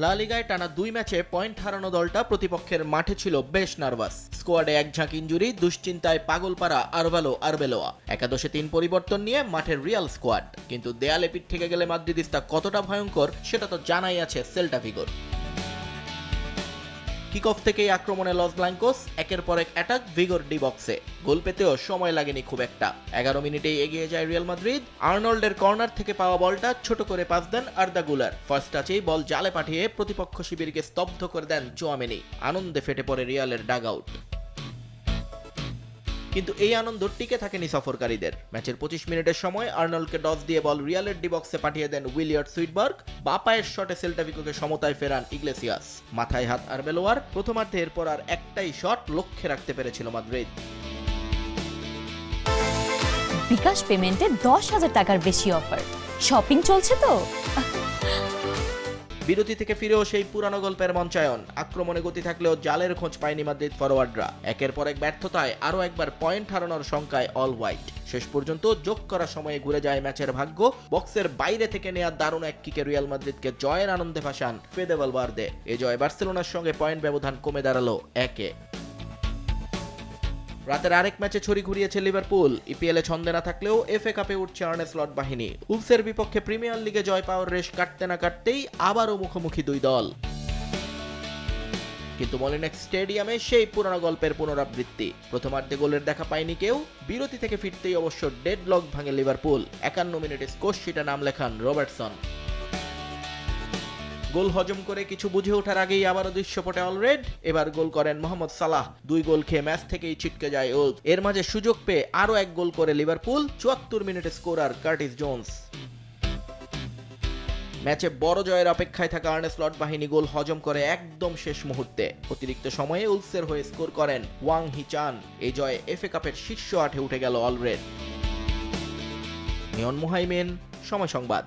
লা লিগায় টানা 2 ম্যাচে পয়েন্ট হারানো দলটা প্রতিপক্ষের মাঠে ছিল বেশ নার্ভাস। স্কোয়াডে এক ঝাঁক ইনজুরি, দুশ্চিন্তায় পাগলপাড়া আরবেলোয়া। একাদশে 3 পরিবর্তন নিয়ে মাঠের রিয়াল স্কোয়াড, কিন্তু দেয়ালে পিঠ থেকে গেলে মাদ্রিদিস্তা কতটা ভয়ঙ্কর সেটা তো জানাই আছে সেল্টা ভিগোর। কিক অফ থেকেই আক্রমণে লস ব্ল্যাঙ্কোস, একের পর এক অ্যাটাক ভিগোর ডি বক্সে। গোল পেতেও সময় লাগেনি খুব একটা। 11 মিনিটেই এগিয়ে যায় রিয়াল মাদ্রিদ। আর্নল্ডের কর্নার থেকে পাওয়া বলটা ছোট করে পাস দেন আর্দা গুলার। ফার্স্ট টাচেই বল জালে পাঠিয়ে প্রতিপক্ষ শিবিরকে স্তব্ধ করে দেন চুয়ামেনি। আনন্দে ফেটে পড়ে রিয়ালের ডাগ আউট। কিন্তু এই আনন্দ টিকে থাকেনি সফরকারীদের। ম্যাচের 25 মিনিটের সময় আর্নল্ডকে ডস দিয়ে বল রিয়ালের ডি বক্সে পাঠিয়ে দেন উইলিয়ার্ড সুইটবার্গ। বা পায়ের শটে সেল্টা ভিগোকে সমতায় ফেরান ইগলেসিয়াস। মাথায় হাত আরবেলোয়ার। প্রথমার্ধে এরপর আর একটাই শট লক্ষ্যে রাখতে পেরেছিল মাদ্রিদ। বিকাশ পেমেন্টে 10,000 টাকার বেশি অফার। শপিং চলছে তো। বিরতি থেকে ফিরেও সেই পুরানো গল্পের মঞ্চায়ন। আক্রমণে গতি থাকলেও জালের খোঁজ পায়নি মাদ্রিদ ফরোয়ার্ডরা। একের পর এক ব্যর্থতায় আরও একবার পয়েন্ট হারানোর শঙ্কায় অল হোয়াইট। শেষ পর্যন্ত যোগ করা সময়ে ঘুরে যায় ম্যাচের ভাগ্য। বক্সের বাইরে থেকে নেওয়া দারুণ এক কিকে রিয়াল মাদ্রিদকে জয়ের আনন্দে ভাসান ফেদে ভালভার্দে। এ জয় বার্সেলোনার সঙ্গে পয়েন্ট ব্যবধান কমে দাঁড়ালো 1-এ। রাতের আরেক ম্যাচে ছড়ি ঘুরিয়েছে লিভারপুল। ইপিএলে ছন্দে না থাকলেও এফএ কাপে উঠছে আর্নে স্লট বাহিনী। উলসের বিপক্ষে প্রিমিয়ার লিগে জয় পাওয়ার রেশ কাটতে না কাটতেই আবারও মুখোমুখি দুই দল। কিন্তু মলিনেক্স স্টেডিয়ামে সেই পুরনো গল্পের পুনরাবৃত্তি। প্রথমার্ধে গোলের দেখা পায়নি কেউ। বিরতি থেকে ফিরতেই অবশ্য ডেডলক ভাঙে লিভারপুল। 51 মিনিটে স্কোর শিটে নাম লেখান রবার্টসন। গোল হজম করে কিছু বুঝে ওঠার আগেই আবারও দৃশ্যপটে অলরেড। এবার গোল করেন মোহাম্মদ সালাহ। 2 গোল খেয়ে ম্যাচ থেকেই ছিটকে যায় ওলস। এর মাঝে সুযোগ পেয়ে আরও 1 গোল করে লিভারপুল। 74 মিনিটে স্কোরার কার্টিস জোন্স। ম্যাচে বড় জয়ের অপেক্ষায় থাকা আর্নে স্লট বাহিনী গোল হজম করে একদম শেষ মুহূর্তে। অতিরিক্ত সময়ে উলসের হয়ে স্কোর করেন ওয়াং হিচান। এই জয়ে এফএ কাপের শীর্ষ 8-এ উঠে গেল অলরেড। নিয়ন মুহাইমেন, সময় সংবাদ।